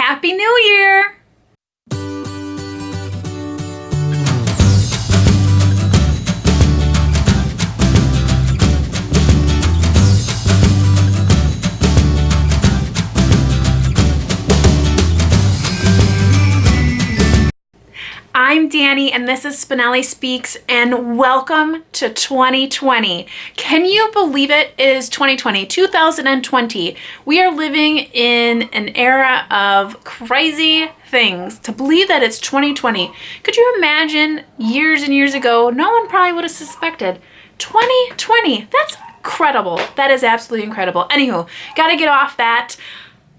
Happy New Year! I'm Danny and this is Spenelli Speaks, and welcome to 2020. Can you believe it is 2020? We are living in an era of crazy things. To believe that it's 2020. Could you imagine years and years ago, no one probably would have suspected. 2020, that's incredible. That is absolutely incredible. Anywho, gotta get off that.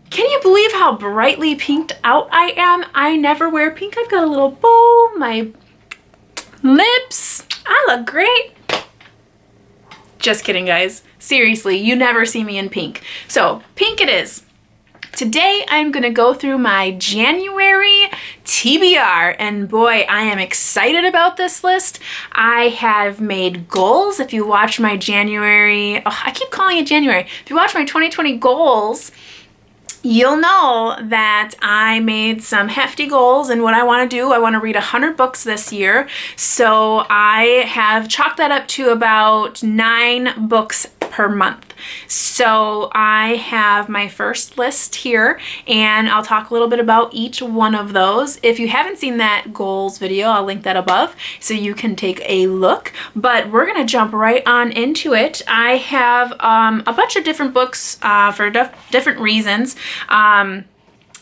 Can you believe how brightly pinked out I am? I never wear pink. I've got a little bow, my lips. I look great. Just kidding, guys. Seriously, you never see me in pink. So, pink it is. Today, I'm going to go through my January TBR, and boy, I am excited about this list. I have made goals. If you watch my January, I keep calling it January. If you watch my 2020 goals, you'll know that I made some hefty goals, and what I want to do, I want to read 100 books this year. So I have chalked that up to about 9 books per month. So I have my first list here, and I'll talk a little bit about each one of those. If you haven't seen that goals video, I'll link that above so you can take a look. But we're going to jump right on into it. I have a bunch of different books for different reasons.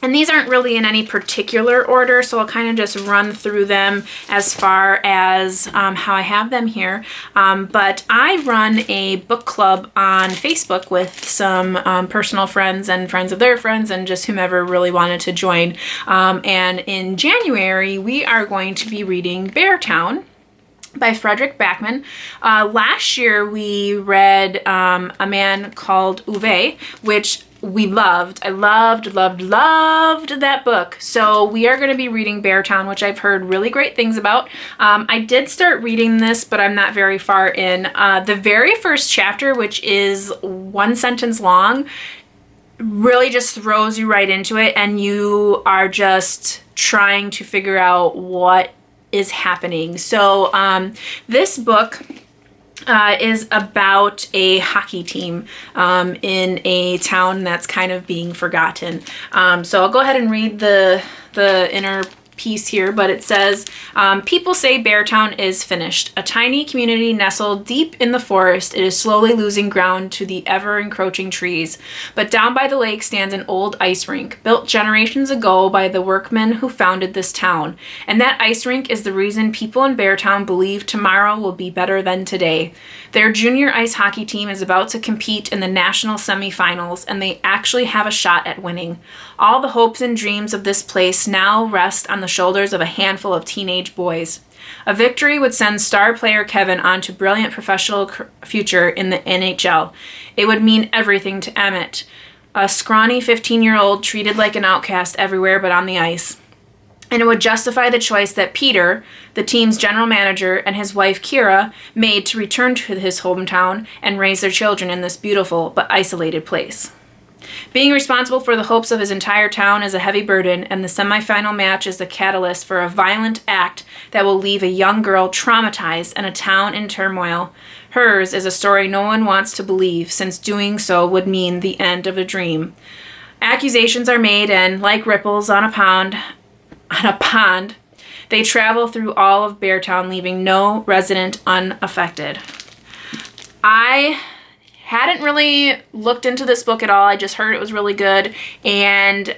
And these aren't really in any particular order, so I'll kind of just run through them as far as how I have them here. But I run a book club on Facebook with some personal friends and friends of their friends and just whomever really wanted to join. And in January, we are going to be reading Beartown by Fredrik Backman. Last year, we read A Man Called Uwe, which we loved. I loved that book. So we are going to be reading Beartown, which I've heard really great things about. I did start reading this, but I'm not very far in. The very first chapter, which is 1 sentence long, really just throws you right into it, and you are just trying to figure out what is happening. So this book is about a hockey team in a town that's kind of being forgotten. So I'll go ahead and read the inner piece here, but it says, people say Beartown is finished. A tiny community nestled deep in the forest, it is slowly losing ground to the ever-encroaching trees. But down by the lake stands an old ice rink, built generations ago by the workmen who founded this town. And that ice rink is the reason people in Beartown believe tomorrow will be better than today. Their junior ice hockey team is about to compete in the national semifinals, and they actually have a shot at winning. All the hopes and dreams of this place now rest on the shoulders of a handful of teenage boys. A victory would send star player Kevin on to brilliant professional future in the NHL. It would mean everything to Emmett, a scrawny 15-year-old treated like an outcast everywhere but on the ice. And it would justify the choice that Peter, the team's general manager, and his wife Kira made to return to his hometown and raise their children in this beautiful but isolated place. Being responsible for the hopes of his entire town is a heavy burden, and the semifinal match is the catalyst for a violent act that will leave a young girl traumatized and a town in turmoil. Hers is a story no one wants to believe, since doing so would mean the end of a dream. Accusations are made, and like ripples on a pond, they travel through all of Beartown, leaving no resident unaffected. I hadn't really looked into this book at all. I just heard it was really good, and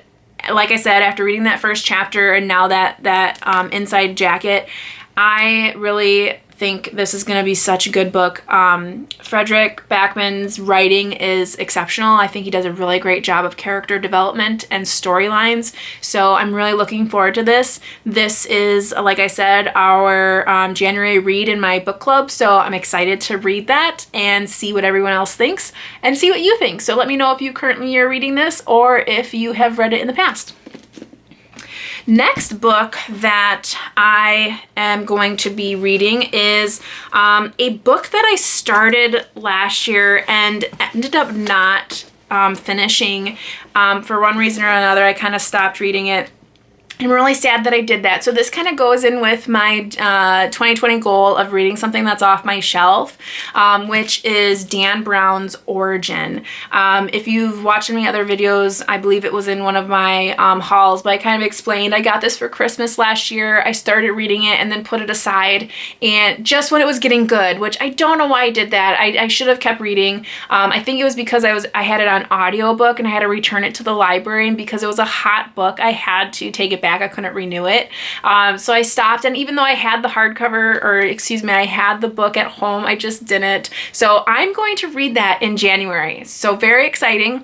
like I said, after reading that first chapter and now that inside jacket, I really think this is going to be such a good book. Fredrik Backman's writing is exceptional. I think he does a really great job of character development and storylines. So I'm really looking forward to this. This is, like I said, our January read in my book club. So I'm excited to read that and see what everyone else thinks and see what you think. So let me know if you currently are reading this or if you have read it in the past. Next book that I am going to be reading is a book that I started last year and ended up not finishing. For one reason or another, I kind of stopped reading it. I'm really sad that I did that. So this kind of goes in with my 2020 goal of reading something that's off my shelf, which is Dan Brown's Origin. If you've watched any other videos, I believe it was in one of my hauls, but I kind of explained I got this for Christmas last year. I started reading it and then put it aside, and just when it was getting good, which I don't know why I did that. I should have kept reading. I think it was because I had it on audiobook and I had to return it to the library, and because it was a hot book, I had to take it back. I couldn't renew it. So I stopped, and even though I had the hardcover, or excuse me, I had the book at home, I just didn't. So I'm going to read that in January. So very exciting.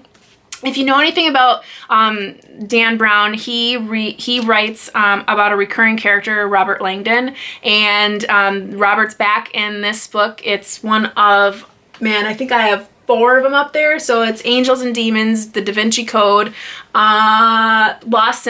If you know anything about Dan Brown, he writes about a recurring character, Robert Langdon, and Robert's back in this book. It's one of, man, I think I have 4 of them up there. So it's Angels and Demons, The Da Vinci Code, Lost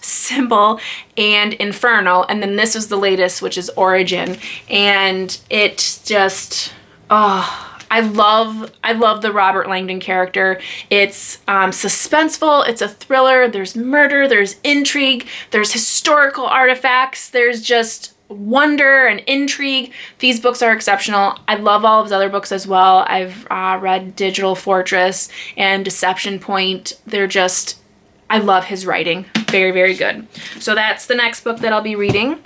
Symbol, and Inferno, and then this was the latest, which is Origin. And it just, I love the Robert Langdon character. It's suspenseful, it's a thriller, there's murder, there's intrigue, there's historical artifacts, there's just wonder and intrigue. These books are exceptional. I love all of his other books as well. I've read Digital Fortress and Deception Point. I love his writing. Very, very good. So that's the next book that I'll be reading.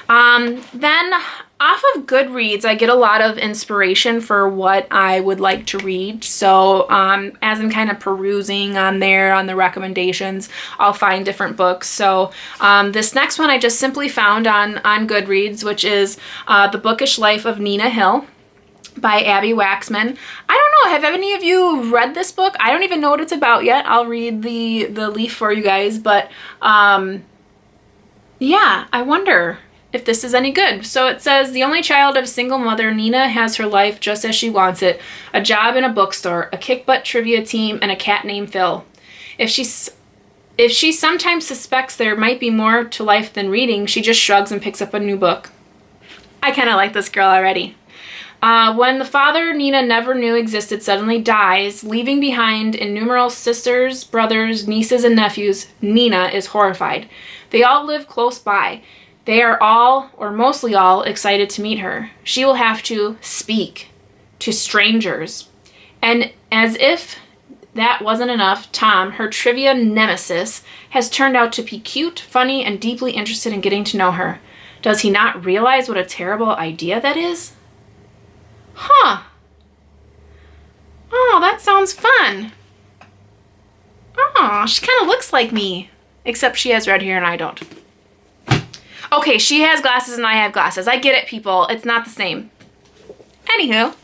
Then off of Goodreads, I get a lot of inspiration for what I would like to read. So as I'm kind of perusing on there on the recommendations, I'll find different books. So this next one I just simply found on Goodreads, which is The Bookish Life of Nina Hill by Abbi Waxman. I don't know, have any of you read this book? I don't even know what it's about yet. I'll read the leaf for you guys, but yeah, I wonder if this is any good. So it says, the only child of a single mother, Nina has her life just as she wants it. A job in a bookstore, a kick-butt trivia team, and a cat named Phil. If she sometimes suspects there might be more to life than reading, she just shrugs and picks up a new book. I kind of like this girl already. When the father Nina never knew existed suddenly dies, leaving behind innumerable sisters, brothers, nieces, and nephews, Nina is horrified. They all live close by. They are all, or mostly all, excited to meet her. She will have to speak to strangers. And as if that wasn't enough, Tom, her trivia nemesis, has turned out to be cute, funny, and deeply interested in getting to know her. Does he not realize what a terrible idea that is? Huh. Oh, that sounds fun. Oh, she kind of looks like me, except she has red hair and I don't. Okay, she has glasses and I have glasses. I get it, people. It's not the same. Anywho,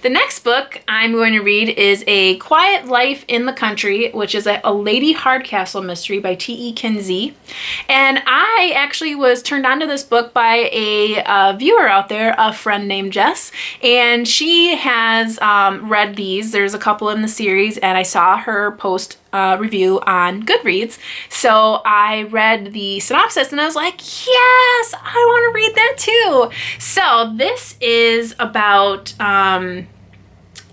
the next book I'm going to read is A Quiet Life in the Country, which is a Lady Hardcastle mystery by T.E. Kinsey. And I actually was turned on to this book by a viewer out there, a friend named Jess, and she has read these. There's a couple in the series, and I saw her post review on Goodreads. So I read the synopsis and I was like, yes, I want to read that too. So this is about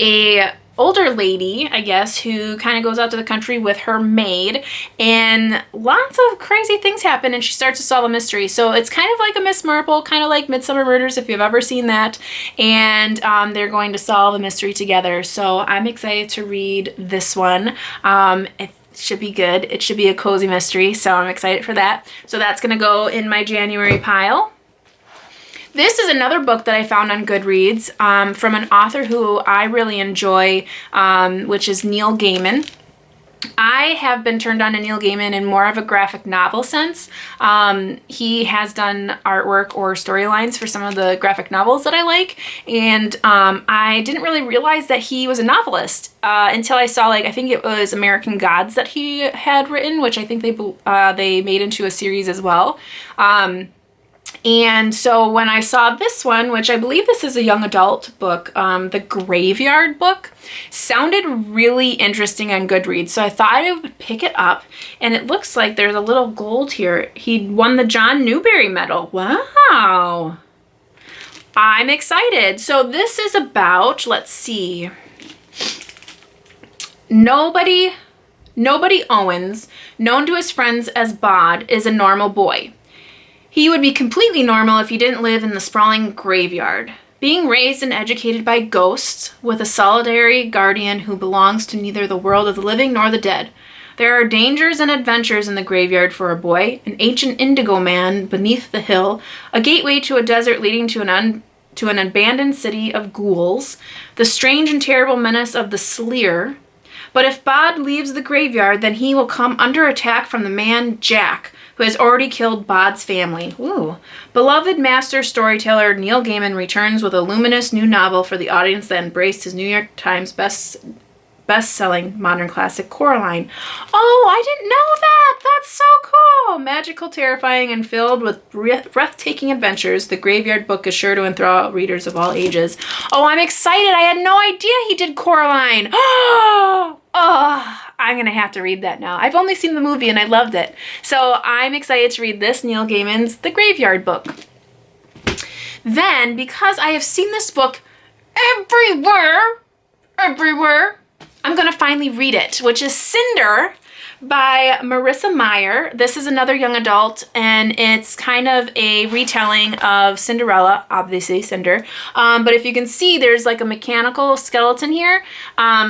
a older lady, I guess, who kind of goes out to the country with her maid, and lots of crazy things happen and she starts to solve a mystery. So it's kind of like a Miss Marple, kind of like Midsummer Murders if you've ever seen that, and they're going to solve a mystery together. So I'm excited to read this one. It should be good. It should be a cozy mystery, so I'm excited for that. So that's going to go in my January pile. This is another book that I found on Goodreads from an author who I really enjoy, which is Neil Gaiman. I have been turned on to Neil Gaiman in more of a graphic novel sense. He has done artwork or storylines for some of the graphic novels that I like, and I didn't really realize that he was a novelist until I saw, I think it was American Gods that he had written, which I think they made into a series as well. And so when I saw this one, which I believe this is a young adult book, the Graveyard book, sounded really interesting on Goodreads. So I thought I would pick it up, and it looks like there's a little gold here. He won the John Newbery Medal. Wow. I'm excited. So this is about, let's see. Nobody Owens, known to his friends as Bod, is a normal boy. He would be completely normal if he didn't live in the sprawling graveyard. Being raised and educated by ghosts, with a solitary guardian who belongs to neither the world of the living nor the dead. There are dangers and adventures in the graveyard for a boy, an ancient indigo man beneath the hill, a gateway to a desert leading to an abandoned city of ghouls, the strange and terrible menace of the Sleer. But if Bod leaves the graveyard, then he will come under attack from the man Jack, who has already killed Bod's family. Ooh. Beloved master storyteller Neil Gaiman returns with a luminous new novel for the audience that embraced his New York Times best-selling modern classic Coraline. Oh, I didn't know that! That's so cool! Magical, terrifying, and filled with breathtaking adventures, the Graveyard book is sure to enthrall readers of all ages. Oh, I'm excited! I had no idea he did Coraline! Oh, I'm going to have to read that now. I've only seen the movie and I loved it. So I'm excited to read this, Neil Gaiman's The Graveyard book. Then, because I have seen this book everywhere, I'm going to finally read it, which is Cinder by Marissa Meyer. This is another young adult, and it's kind of a retelling of Cinderella, obviously Cinder. But if you can see, there's like a mechanical skeleton here.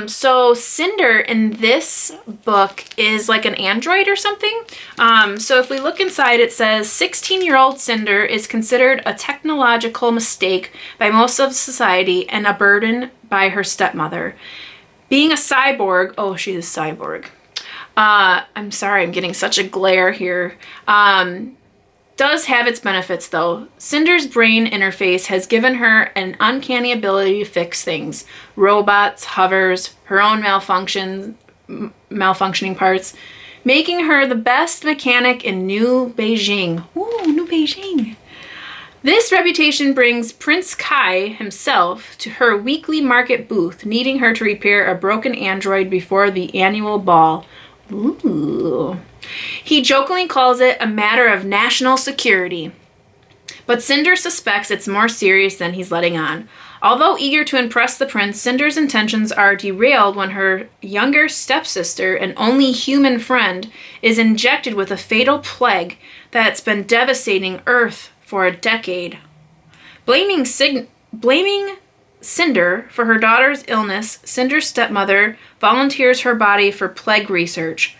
So Cinder in this book is like an android or something. So if we look inside, it says 16-year-old Cinder is considered a technological mistake by most of society and a burden by her stepmother. Being a cyborg, oh, she's a cyborg. I'm sorry, I'm getting such a glare here. Does have its benefits though. Cinder's brain interface has given her an uncanny ability to fix things. Robots, hovers, her own malfunctioning parts, making her the best mechanic in New Beijing. Ooh, New Beijing. This reputation brings Prince Kai himself to her weekly market booth, needing her to repair a broken android before the annual ball. Ooh. He jokingly calls it a matter of national security. But Cinder suspects it's more serious than he's letting on. Although eager to impress the prince, Cinder's intentions are derailed when her younger stepsister and only human friend is injected with a fatal plague that's been devastating Earth for a decade. Blaming Cinder for her daughter's illness, Cinder's stepmother volunteers her body for plague research.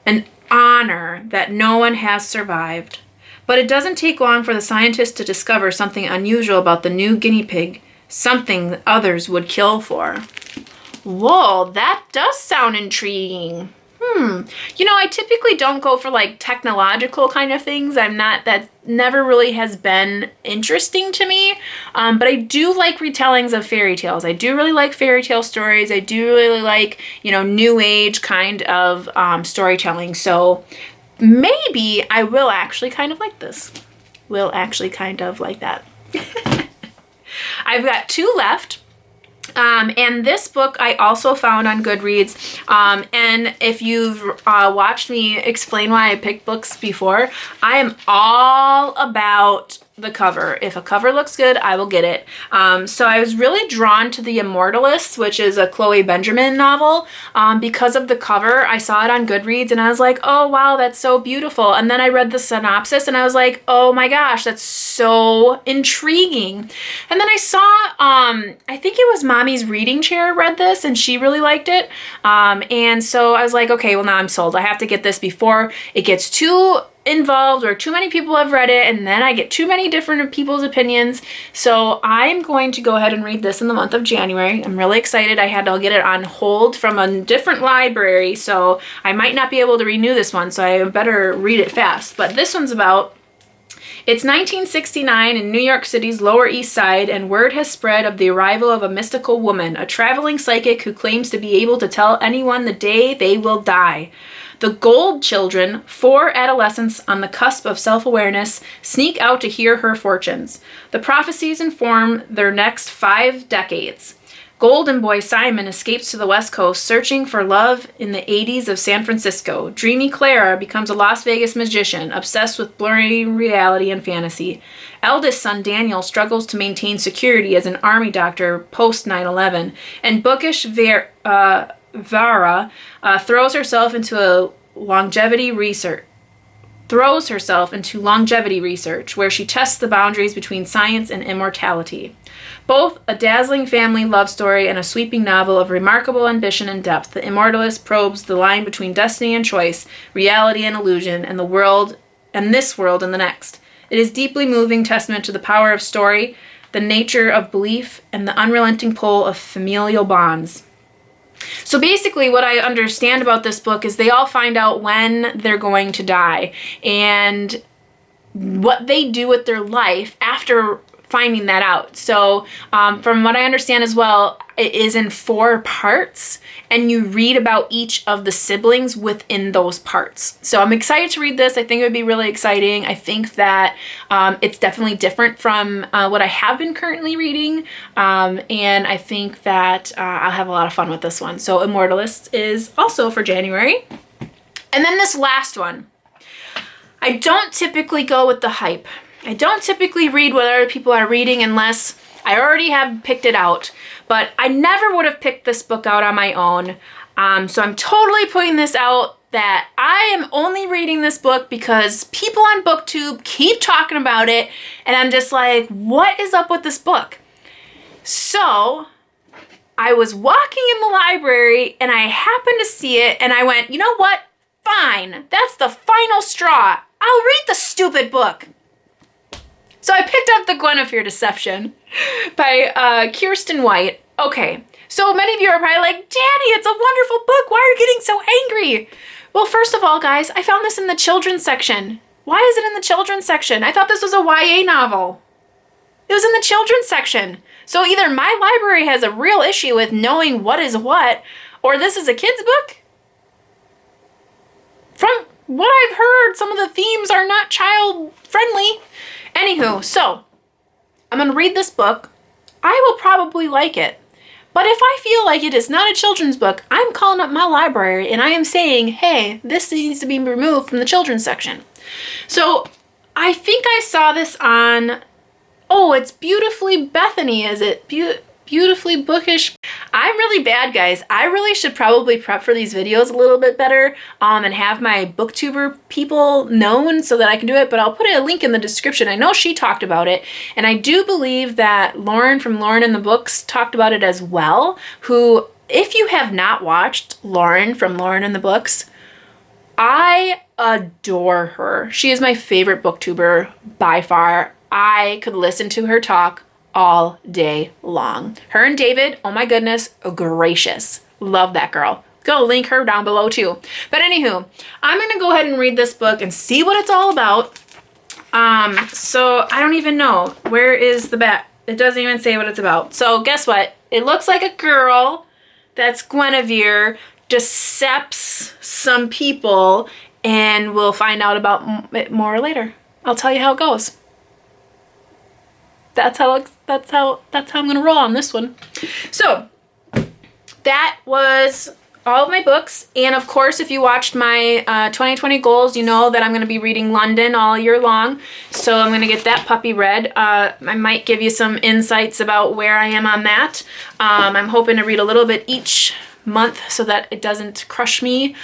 An honor that no one has survived. But it doesn't take long for the scientists to discover something unusual about the new guinea pig, something that others would kill for. Whoa, that does sound intriguing. You know, I typically don't go for like technological kind of things. That never really has been interesting to me. But I do like retellings of fairy tales. I do really like fairy tale stories. I do really like, new age kind of storytelling. So maybe I will actually kind of like this. Will actually kind of like that. I've got 2 left. And this book I also found on Goodreads. And if you've watched me explain why I picked books before, I am all about the cover. If a cover looks good, I will get it. So I was really drawn to The Immortalists, which is a Chloe Benjamin novel, because of the cover. I saw it on Goodreads and I was like, oh wow, that's so beautiful. And then I read the synopsis and I was like, oh my gosh, that's so intriguing. And then I saw, I think it was Mommy's Reading Chair read this and she really liked it. And so I was like, okay, well now I'm sold. I have to get this before it gets too involved or too many people have read it and then I get too many different people's opinions. So I'm going to go ahead and read this in the month of January. I'm really excited. I had to get it on hold from a different library, so I might not be able to renew this one, so I better read it fast. But this one's about, it's 1969 in New York City's Lower East Side, and word has spread of the arrival of a mystical woman, a traveling psychic who claims to be able to tell anyone the day they will die. The Gold Children, 4 adolescents on the cusp of self-awareness, sneak out to hear her fortunes. The prophecies inform their next 5 decades. Golden boy Simon escapes to the West Coast, searching for love in the 80s of San Francisco. Dreamy Clara becomes a Las Vegas magician, obsessed with blurry reality and fantasy. Eldest son Daniel struggles to maintain security as an army doctor post 9/11. And bookish Guinevere throws herself into longevity research, where she tests the boundaries between science and immortality. Both a dazzling family love story and a sweeping novel of remarkable ambition and depth, The Immortalist probes the line between destiny and choice, reality and illusion, and this world and the next. It is deeply moving testament to the power of story, the nature of belief, and the unrelenting pull of familial bonds. So basically what I understand about this book is they all find out when they're going to die and what they do with their life after finding that out. So from what I understand as well, it is in 4 parts, and you read about each of the siblings within those parts. So I'm excited to read this. I think it would be really exciting. I think that it's definitely different from what I have been currently reading, and I think that I'll have a lot of fun with this one. So Immortalists is also for January. And then this last one. I don't typically go with the hype. I don't typically read what other people are reading unless I already have picked it out, but I never would have picked this book out on my own. So I'm totally putting this out that I am only reading this book because people on BookTube keep talking about it, and I'm just like, what is up with this book? So I was walking in the library and I happened to see it and I went, you know what? Fine, that's the final straw. I'll read the stupid book. So I picked up The Guinevere Deception by Kiersten White. Okay, so many of you are probably like, Danny, it's a wonderful book. Why are you getting so angry? Well, first of all, guys, I found this in the children's section. Why is it in the children's section? I thought this was a YA novel. It was in the children's section. So either my library has a real issue with knowing what is what, or this is a kid's book. From what I've heard, some of the themes are not child-friendly. Anywho, so I'm going to read this book. I will probably like it. But if I feel like it is not a children's book, I'm calling up my library and I am saying, hey, this needs to be removed from the children's section. So I think I saw this on, it's Beautifully Bethany, is it? Beautifully Bookish. I'm really bad, guys. I really should probably prep for these videos a little bit better and have my booktuber people known so that I can do it, but I'll put a link in the description. I know she talked about it, and I do believe that Lauren from Lauren in the Books talked about it as well, who, if you have not watched Lauren from Lauren in the Books, I adore her. She is my favorite booktuber by far. I could listen to her talk all day long. Her and David, oh my goodness, gracious. Love that girl. Go link her down below too. But anywho, I'm going to go ahead and read this book and see what it's all about. So I don't even know. Where is the back? It doesn't even say what it's about. So guess what? It looks like a girl that's Guinevere decepts some people, and we'll find out about it more later. I'll tell you how it goes. That's how I'm gonna roll on this one. So that was all of my books, and of course, if you watched my 2020 goals, you know that I'm gonna be reading London all year long. So I'm gonna get that puppy read. I might give you some insights about where I am on that. I'm hoping to read a little bit each month so that it doesn't crush me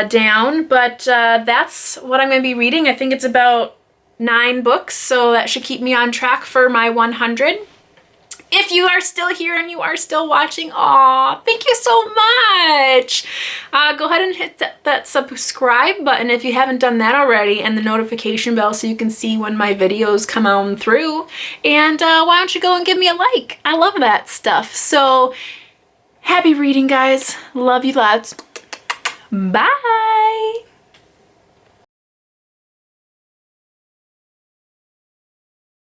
down. But that's what I'm gonna be reading. I think it's about 9 books, so that should keep me on track for my 100. If you are still here and you are still watching, thank you so much. Go ahead and hit that subscribe button if you haven't done that already, and the notification bell so you can see when my videos come on through. And why don't you go and give me a like? I love that stuff. So happy reading, guys. Love you lots. Bye.